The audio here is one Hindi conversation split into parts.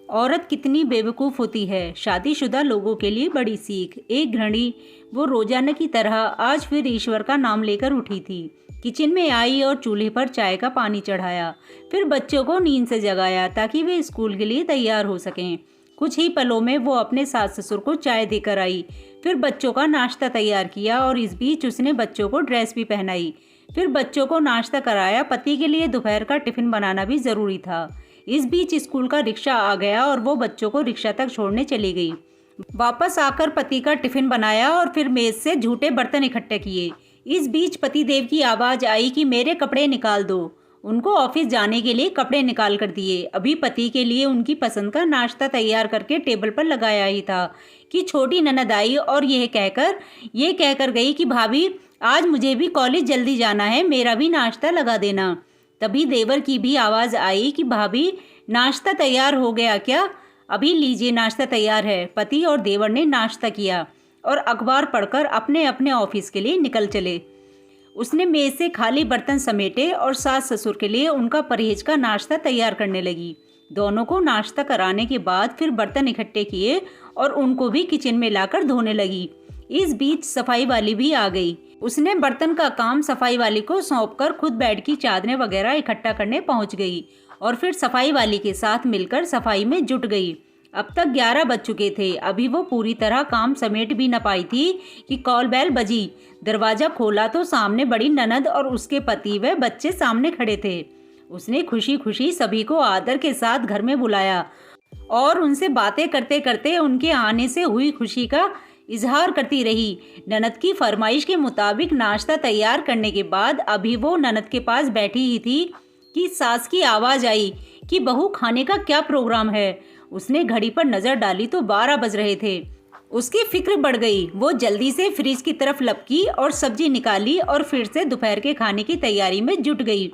औरत कितनी बेवकूफ़ होती है। शादीशुदा लोगों के लिए बड़ी सीख। एक गृहिणी वो रोजाना की तरह आज फिर ईश्वर का नाम लेकर उठी थी। किचन में आई और चूल्हे पर चाय का पानी चढ़ाया। फिर बच्चों को नींद से जगाया ताकि वे स्कूल के लिए तैयार हो सकें। कुछ ही पलों में वो अपने सास ससुर को चाय देकर आई। फिर बच्चों का नाश्ता तैयार किया और इस बीच उसने बच्चों को ड्रेस भी पहनाई। फिर बच्चों को नाश्ता कराया। पति के लिए दोपहर का टिफिन बनाना भी ज़रूरी था। इस बीच स्कूल का रिक्शा आ गया और वो बच्चों को रिक्शा तक छोड़ने चली गई। वापस आकर पति का टिफिन बनाया और फिर मेज से झूठे बर्तन इकट्ठे किए। इस बीच पति देव की आवाज़ आई कि मेरे कपड़े निकाल दो। उनको ऑफिस जाने के लिए कपड़े निकाल कर दिए। अभी पति के लिए उनकी पसंद का नाश्ता तैयार करके टेबल पर लगाया ही था कि छोटी ननद आई और ये कहकर गई कि भाभी आज मुझे भी कॉलेज जल्दी जाना है, मेरा भी नाश्ता लगा देना। तभी देवर की भी आवाज़ आई कि भाभी नाश्ता तैयार हो गया क्या? अभी लीजिए नाश्ता तैयार है। पति और देवर ने नाश्ता किया और अखबार पढ़कर अपने अपने ऑफिस के लिए निकल चले। उसने मेज से खाली बर्तन समेटे और सास ससुर के लिए उनका परहेज का नाश्ता तैयार करने लगी। दोनों को नाश्ता कराने के बाद फिर बर्तन इकट्ठे किए और उनको भी किचन में लाकर धोने लगी। इस बीच सफाई वाली भी आ गई। उसने बर्तन का काम सफाई वाली को सौंपकर खुद बेड की चादरें वगैरह इकट्ठा करने पहुंच गई और फिर सफाई वाली के साथ मिलकर सफाई में जुट गई। अब तक 11 बज चुके थे। अभी वो पूरी तरह काम समेट भी न पाई थी कि कॉल बेल बजी। दरवाजा खोला तो सामने बड़ी ननद और उसके पति व बच्चे सामने खड़े थे। उसने खुशी खुशी सभी को आदर के साथ घर में बुलाया और उनसे बातें करते करते उनके आने से हुई खुशी का इजहार करती रही। ननद की फरमाइश के मुताबिक नाश्ता तैयार करने के बाद अभी वो ननद के पास बैठी ही थी कि सास की आवाज़ आई कि बहू खाने का क्या प्रोग्राम है। उसने घड़ी पर नज़र डाली तो 12 बज रहे थे। उसकी फिक्र बढ़ गई। वो जल्दी से फ्रिज की तरफ लपकी और सब्जी निकाली और फिर से दोपहर के खाने की तैयारी में जुट गई।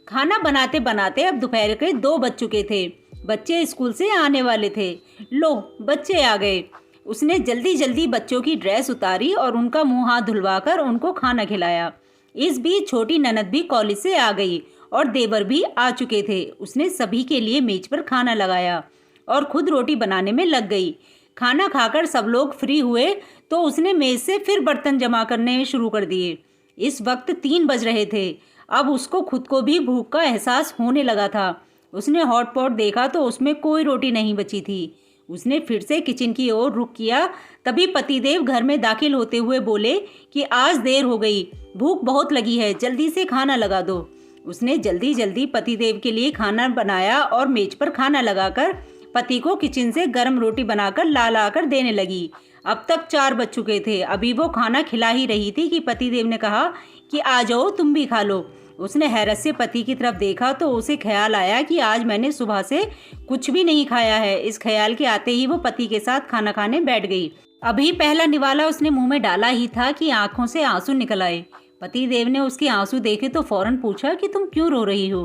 खाना बनाते बनाते अब दोपहर के 2 बज चुके थे। बच्चे स्कूल से आने वाले थे। लो बच्चे आ गए। उसने जल्दी जल्दी बच्चों की ड्रेस उतारी और उनका मुंह हाथ धुलवाकर उनको खाना खिलाया। इस बीच छोटी ननद भी कॉलेज से आ गई और देवर भी आ चुके थे। उसने सभी के लिए मेज पर खाना लगाया और खुद रोटी बनाने में लग गई। खाना खाकर सब लोग फ्री हुए तो उसने मेज से फिर बर्तन जमा करने शुरू कर दिए। इस वक्त 3 बज रहे थे। अब उसको खुद को भी भूख का एहसास होने लगा था। उसने हॉट पॉट देखा तो उसमें कोई रोटी नहीं बची थी। उसने फिर से किचन की ओर रुख किया। तभी पतिदेव घर में दाखिल होते हुए बोले कि आज देर हो गई, भूख बहुत लगी है, जल्दी से खाना लगा दो। उसने जल्दी जल्दी पतिदेव के लिए खाना बनाया और मेज पर खाना लगाकर पति को किचन से गर्म रोटी बनाकर ला कर देने लगी। अब तक 4 बज चुके थे। अभी वो खाना खिला ही रही थी कि पतिदेव ने कहा कि आ जाओ तुम भी खा लो। उसने हैरत से पति की तरफ देखा तो उसे ख्याल आया कि आज मैंने सुबह से कुछ भी नहीं खाया है। इस ख्याल के आते ही वो पति के साथ खाना खाने बैठ गई। अभी पहला निवाला उसने मुंह में डाला ही था कि आंखों से आंसू निकल आए। पतिदेव ने उसके आंसू देखे तो फौरन पूछा कि तुम क्यों रो रही हो।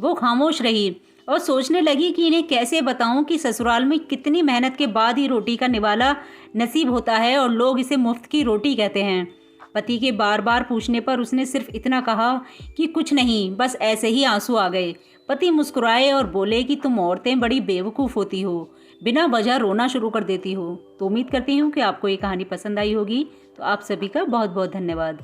वो खामोश रही और सोचने लगी कि इन्हें कैसे बताऊं कि ससुराल में कितनी मेहनत के बाद ही रोटी का निवाला नसीब होता है और लोग इसे मुफ्त की रोटी कहते हैं। पति के बार बार पूछने पर उसने सिर्फ इतना कहा कि कुछ नहीं, बस ऐसे ही आंसू आ गए। पति मुस्कुराए और बोले कि तुम औरतें बड़ी बेवकूफ़ होती हो, बिना वजह रोना शुरू कर देती हो। तो उम्मीद करती हूँ कि आपको ये कहानी पसंद आई होगी। तो आप सभी का बहुत बहुत धन्यवाद।